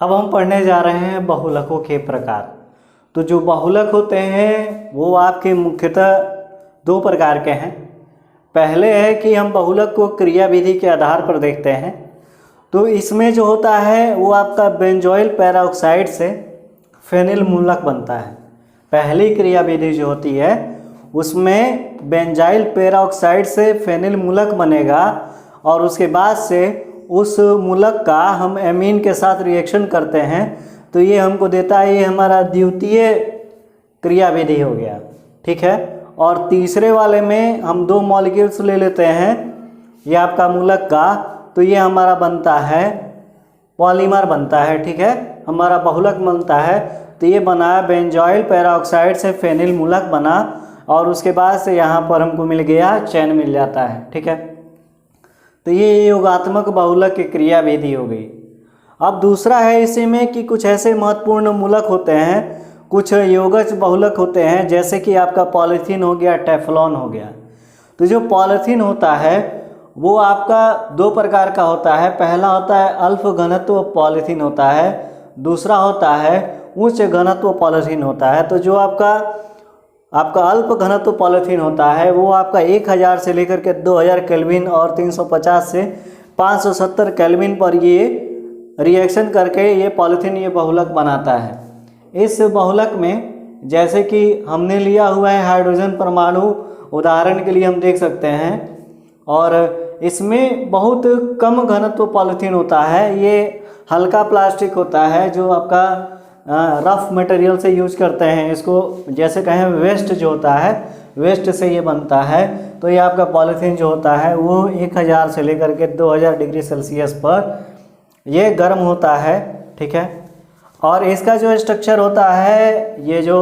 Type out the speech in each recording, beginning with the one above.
अब हम पढ़ने जा रहे हैं बहुलकों के प्रकार। तो जो बहुलक होते हैं वो आपके मुख्यतः दो प्रकार के हैं। पहले है कि हम बहुलक को क्रिया विधि के आधार पर देखते हैं। तो इसमें जो होता है वो आपका बेंजोइल पेरोक्साइड से फेनिल मूलक बनता है। पहली क्रिया विधि जो होती है उसमें बेंजाइल पेरोक्साइड से फेनिल मूलक बनेगा और उसके बाद से उस मूलक का हम एमीन के साथ रिएक्शन करते हैं तो ये हमको देता है, ये हमारा द्वितीय क्रिया विधि हो गया। ठीक है। और तीसरे वाले में हम दो मॉलिक्यूल्स ले लेते हैं ये आपका मूलक का, तो ये हमारा बनता है पॉलीमर बनता है। ठीक है, हमारा बहुलक बनता है। तो ये बना बेंजोइल पेरोक्साइड से फेनिल मूलक बना और उसके बाद से यहाँ पर हमको मिल गया चैन मिल जाता है। ठीक है, तो ये योगात्मक बहुलक की क्रिया विधि हो गई। अब दूसरा है इसी में कि कुछ ऐसे महत्वपूर्ण मूलक होते हैं, कुछ योगज बहुलक होते हैं, जैसे कि आपका पॉलीथीन हो गया, टेफ्लॉन हो गया। तो जो पॉलीथीन होता है वो आपका दो प्रकार का होता है। पहला होता है अल्प घनत्व पॉलीथीन होता है, दूसरा होता है उच्च घनत्व पॉलीथीन होता है। तो जो आपका अल्प घनत्व पॉलीथीन होता है वो आपका 1000 से लेकर के 2000 केल्विन और 350 से 570 केल्विन पर ये रिएक्शन करके ये पॉलीथीन ये बहुलक बनाता है। इस बहुलक में जैसे कि हमने लिया हुआ है हाइड्रोजन परमाणु, उदाहरण के लिए हम देख सकते हैं, और इसमें बहुत कम घनत्व पॉलीथीन होता है। ये हल्का प्लास्टिक होता है जो आपका रफ मटेरियल से यूज करते हैं इसको, जैसे कहें वेस्ट जो होता है वेस्ट से ये बनता है। तो ये आपका पॉलीथीन जो होता है वो 1000 से लेकर के 2000 डिग्री सेल्सियस पर ये गर्म होता है। ठीक है, और इसका जो स्ट्रक्चर होता है, ये जो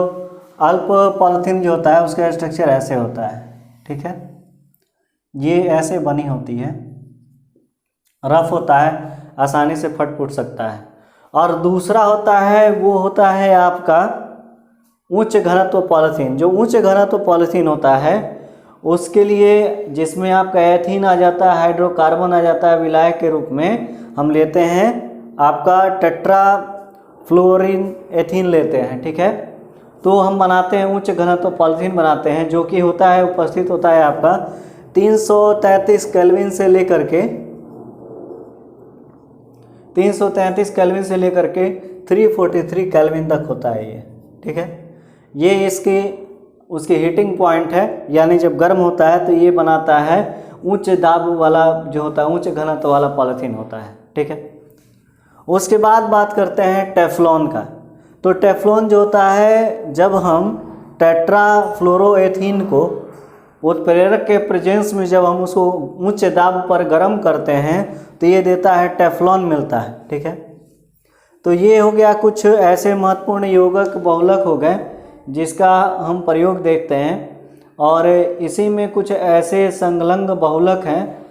अल्प पॉलीथीन जो होता है उसका स्ट्रक्चर ऐसे होता है। ठीक है, ये ऐसे बनी होती है, रफ होता है, आसानी से फट फूट सकता है। और दूसरा होता है वो होता है आपका उच्च घनत्व पॉलीथीन। जो उच्च घनत्व पॉलीथीन होता है उसके लिए जिसमें आपका एथीन आ जाता है, हाइड्रोकार्बन आ जाता है विलायक के रूप में, हम लेते हैं आपका टेट्रा फ्लोरीन एथीन लेते हैं। ठीक है, तो हम बनाते हैं उच्च घनत्व पॉलीथीन बनाते हैं, जो कि होता है उपस्थित होता है आपका 333 केल्विन से लेकर के 343 केल्विन तक होता है ये। ठीक है, ये इसके उसकी हीटिंग पॉइंट है, यानी जब गर्म होता है तो ये बनाता है उच्च दाब वाला जो होता है उच्च घनत्व वाला पॉलीथीन होता है। ठीक है, उसके बाद बात करते हैं टेफ्लॉन का। तो टेफ्लॉन जो होता है जब हम टेट्राफ्लोरोएथीन को उत्प्रेरक के प्रेजेंस में जब हम उसको उच्च दाब पर गर्म करते हैं तो ये देता है टेफ्लॉन मिलता है। ठीक है, तो ये हो गया कुछ ऐसे महत्वपूर्ण योगक बहुलक हो गए जिसका हम प्रयोग देखते हैं। और इसी में कुछ ऐसे संलग्न बहुलक हैं,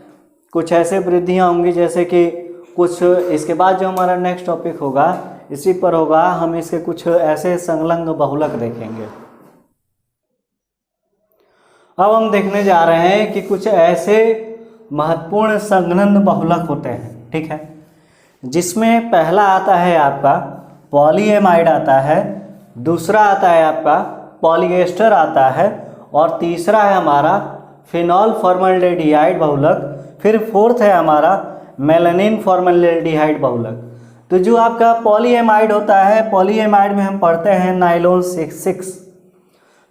कुछ ऐसे वृद्धियाँ होंगी, जैसे कि कुछ इसके बाद जो हमारा नेक्स्ट टॉपिक होगा इसी पर होगा, हम इसके कुछ ऐसे संलग्न बहुलक देखेंगे। अब हम देखने जा रहे हैं कि कुछ ऐसे महत्वपूर्ण संघनन बहुलक होते हैं। ठीक है, जिसमें पहला आता है आपका पॉलीएमाइड आता है, दूसरा आता है आपका पॉलीएस्टर आता है, और तीसरा है हमारा फिनॉल फॉर्मल्डेहाइड बहुलक, फिर फोर्थ है हमारा मेलानिन फॉर्मल्डेहाइड बहुलक। तो जो आपका पॉलीएमाइड होता है, पॉलीएमाइड में हम पढ़ते हैं नाइलॉन 66।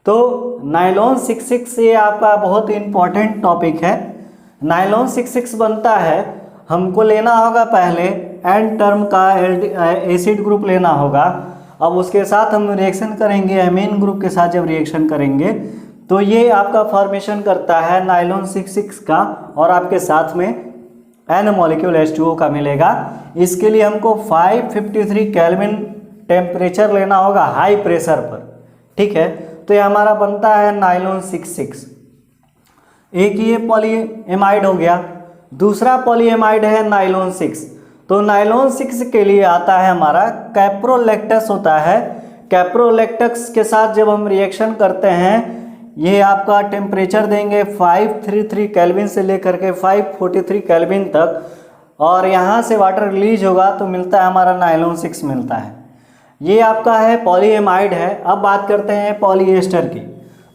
तो नाइलॉन 66 ये आपका बहुत इम्पॉर्टेंट टॉपिक है। नाइलॉन 66 बनता है, हमको लेना होगा पहले एन टर्म का एसिड ग्रुप लेना होगा। अब उसके साथ हम रिएक्शन करेंगे एमीन ग्रुप के साथ, जब रिएक्शन करेंगे तो ये आपका फॉर्मेशन करता है नाइलॉन 66 का, और आपके साथ में एन मॉलिक्यूल H2O का मिलेगा। इसके लिए हमको 553 केल्विन टेम्परेचर लेना होगा हाई प्रेशर पर। ठीक है, तो ये हमारा बनता है नाइलॉन 66। एक ये पॉलीएमाइड हो गया, दूसरा पॉलीएमाइड है नाइलॉन 6। तो नाइलॉन 6 के लिए आता है हमारा कैप्रोलेक्टस होता है। कैप्रोलेक्टस के साथ जब हम रिएक्शन करते हैं ये आपका टेम्परेचर देंगे 533 केल्विन से लेकर के 543 केल्विन तक। और यहाँ से वाटर रिलीज होगा तो मिलता है हमारा नायलॉन 6 मिलता है। ये आपका है पॉलीएमाइड है। अब बात करते हैं पॉलीएस्टर की।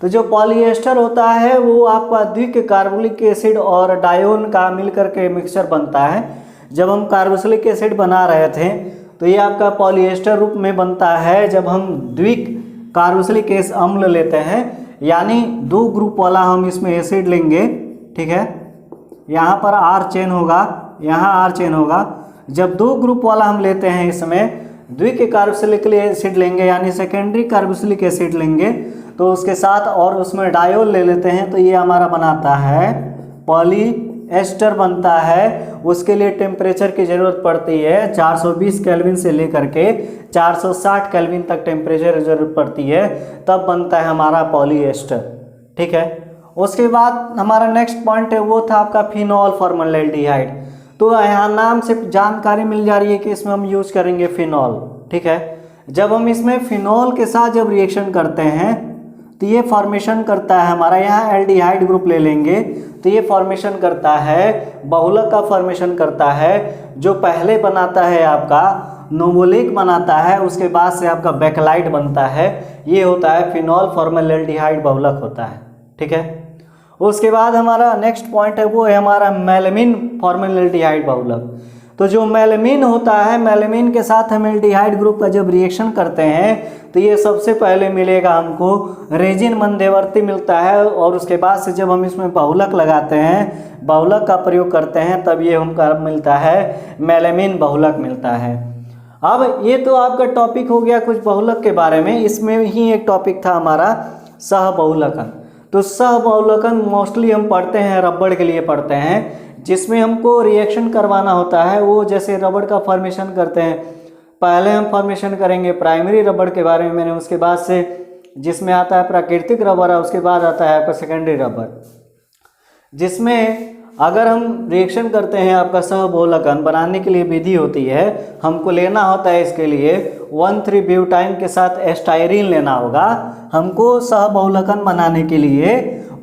तो जो पॉलीएस्टर होता है वो आपका द्विक कार्बोक्सिलिक एसिड और डायोन का मिलकर के मिक्सचर बनता है। जब हम कार्बोक्सिलिक एसिड बना रहे थे तो ये आपका पॉलीएस्टर रूप में बनता है। जब हम द्विक कार्बोक्सिलिक अम्ल लेते हैं, यानी 2 ग्रुप वाला हम इसमें एसिड लेंगे, ठीक है, यहाँ पर R चेन होगा, यहाँ R चेन होगा। जब 2 ग्रुप वाला हम लेते हैं इसमें द्विक कार्बोक्सिलिक एसिड लेंगे, यानी सेकेंडरी कार्बोक्सिलिक एसिड लेंगे, तो उसके साथ और उसमें डायोल ले लेते हैं तो ये हमारा बनाता है पॉलीएस्टर बनता है। उसके लिए टेम्परेचर की ज़रूरत पड़ती है 420 केल्विन से लेकर के 460 केल्विन तक टेम्परेचर की ज़रूरत पड़ती है, तब बनता है हमारा पॉलीएस्टर, ठीक है। उसके बाद हमारा नेक्स्ट पॉइंट है वो था आपका फिनॉल फॉर्मल्डिहाइड। तो यहाँ नाम से जानकारी मिल जा रही है कि इसमें हम यूज करेंगे फिनॉल, ठीक है। जब हम इसमें फिनॉल के साथ जब रिएक्शन करते हैं तो ये फॉर्मेशन करता है हमारा, यहाँ एल्डिहाइड ग्रुप ले लेंगे तो ये फॉर्मेशन करता है, बहुलक का फॉर्मेशन करता है। जो पहले बनाता है आपका नोवोलिक बनाता है, उसके बाद से आपका बैकलाइट बनता है। ये होता है फिनॉल फॉर्मल्डिहाइड बहुलक होता है, ठीक है। उसके बाद हमारा नेक्स्ट पॉइंट है वो है हमारा मेलामिन फॉर्मल्डिहाइड बहुलक। तो जो मेलामिन होता है, मेलामिन के साथ हम एल्डिहाइड ग्रुप का जब रिएक्शन करते हैं तो ये सबसे पहले मिलेगा हमको रेजिन मध्यवर्ती मिलता है, और उसके बाद से जब हम इसमें बहुलक लगाते हैं, बहुलक का प्रयोग करते हैं, तब ये हमको मिलता है मेलामिन बहुलक मिलता है। अब ये तो आपका टॉपिक हो गया कुछ बहुलक के बारे में। इसमें ही एक टॉपिक था हमारा सह बहुलकन। तो सह बहुलकन मोस्टली हम पढ़ते हैं, रबड़ के लिए पढ़ते हैं, जिसमें हमको रिएक्शन करवाना होता है। वो जैसे रबड़ का फॉर्मेशन करते हैं, पहले हम फॉर्मेशन करेंगे प्राइमरी रबड़ के बारे में मैंने, उसके बाद से जिसमें आता है प्राकृतिक रबड़ है, उसके बाद आता है आपका सेकेंडरी रबड़, जिसमें अगर हम रिएक्शन करते हैं आपका सह बहुलकन बनाने के लिए विधि होती है। हमको लेना होता है इसके लिए 1,3-ब्यूटाइन के साथ एस्टायरीन लेना होगा। हमको सह बहुलकन बनाने के लिए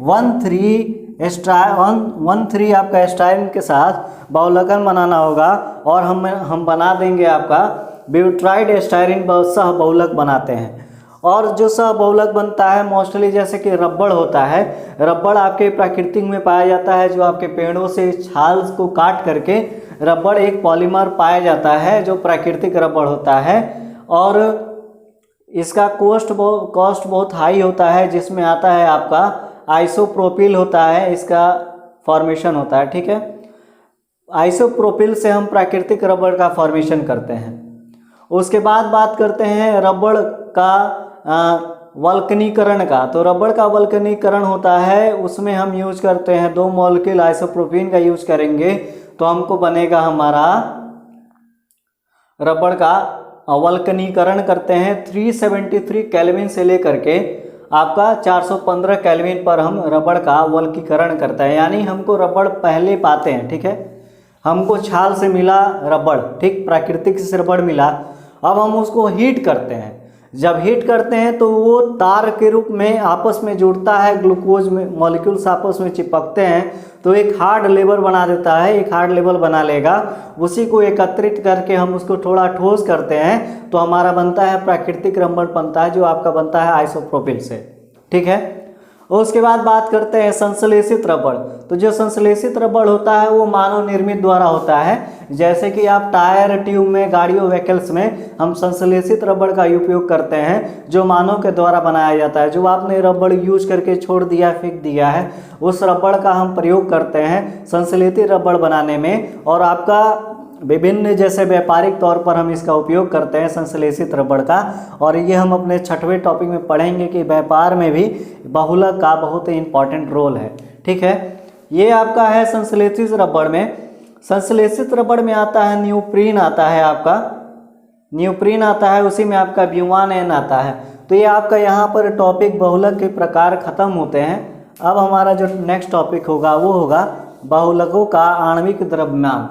1,3 आपका एस्टायरीन के साथ बहुलकन बनाना होगा, और हम बना देंगे आपका ब्यूट्राइड एस्टायरीन सह बहुलक बनाते हैं। और जो सह बहुलक बनता है मोस्टली जैसे कि रबड़ होता है, रबड़ आपके प्राकृतिक में पाया जाता है, जो आपके पेड़ों से छाल को काट करके रबड़ एक पॉलीमर पाया जाता है जो प्राकृतिक रबड़ होता है। और इसका कॉस्ट बहुत हाई होता है, जिसमें आता है आपका आइसोप्रोपिल होता है, इसका फॉर्मेशन होता है, ठीक है। आइसोप्रोपिल से हम प्राकृतिक रबड़ का फॉर्मेशन करते हैं। उसके बाद बात करते हैं रबड़ का वल्कनीकरण का। तो रबड़ का वल्कनीकरण होता है, उसमें हम यूज करते हैं 2 मॉलिक्यूल आइसोप्रोपिन का यूज करेंगे, तो हमको बनेगा हमारा रबड़ का वल्कनीकरण करते हैं 373 केल्विन से लेकर के आपका 415 केल्विन पर हम रबड़ का वल्कीकरण करते हैं। यानी हमको रबड़ पहले पाते हैं, ठीक है, हमको छाल से मिला रबड़, ठीक, प्राकृतिक से रबड़ मिला। अब हम उसको हीट करते हैं। जब हीट करते हैं तो वो तार के रूप में आपस में जुड़ता है, ग्लूकोज में मॉलिक्यूल्स आपस में चिपकते हैं तो एक हार्ड लेबर बना देता है, एक हार्ड लेबर बना लेगा। उसी को एकत्रित करके हम उसको थोड़ा ठोस करते हैं तो हमारा बनता है प्राकृतिक रबड़ बनता है, जो आपका बनता है आइसोप्रोपिल से, ठीक है। और उसके बाद बात करते हैं संश्लेषित रबड़। तो जो संश्लेषित रबड़ होता है वो मानव निर्मित द्वारा होता है। जैसे कि आप टायर ट्यूब में, गाड़ियों व्हीकल्स में हम संश्लेषित रबड़ का उपयोग करते हैं, जो मानव के द्वारा बनाया जाता है। जो आपने रबड़ यूज करके छोड़ दिया, फेंक दिया है, उस रबड़ का हम प्रयोग करते हैं संश्लेषित रबड़ बनाने में। और आपका विभिन्न जैसे व्यापारिक तौर पर हम इसका उपयोग करते हैं संश्लेषित रबड़ का। और ये हम अपने 6वें टॉपिक में पढ़ेंगे कि व्यापार में भी बहुलक का बहुत ही इंपॉर्टेंट रोल है, ठीक है। ये आपका है संश्लेषित रबड़ में। संश्लेषित रबड़ में आता है न्यूप्रीन आता है, आपका न्यूप्रीन आता है, उसी में आपका ब्यूवान आता है। तो ये आपका यहाँ पर टॉपिक बहुलक के प्रकार खत्म होते हैं। अब हमारा जो नेक्स्ट टॉपिक होगा वो होगा बहुलकों का आणविक द्रव्यमान।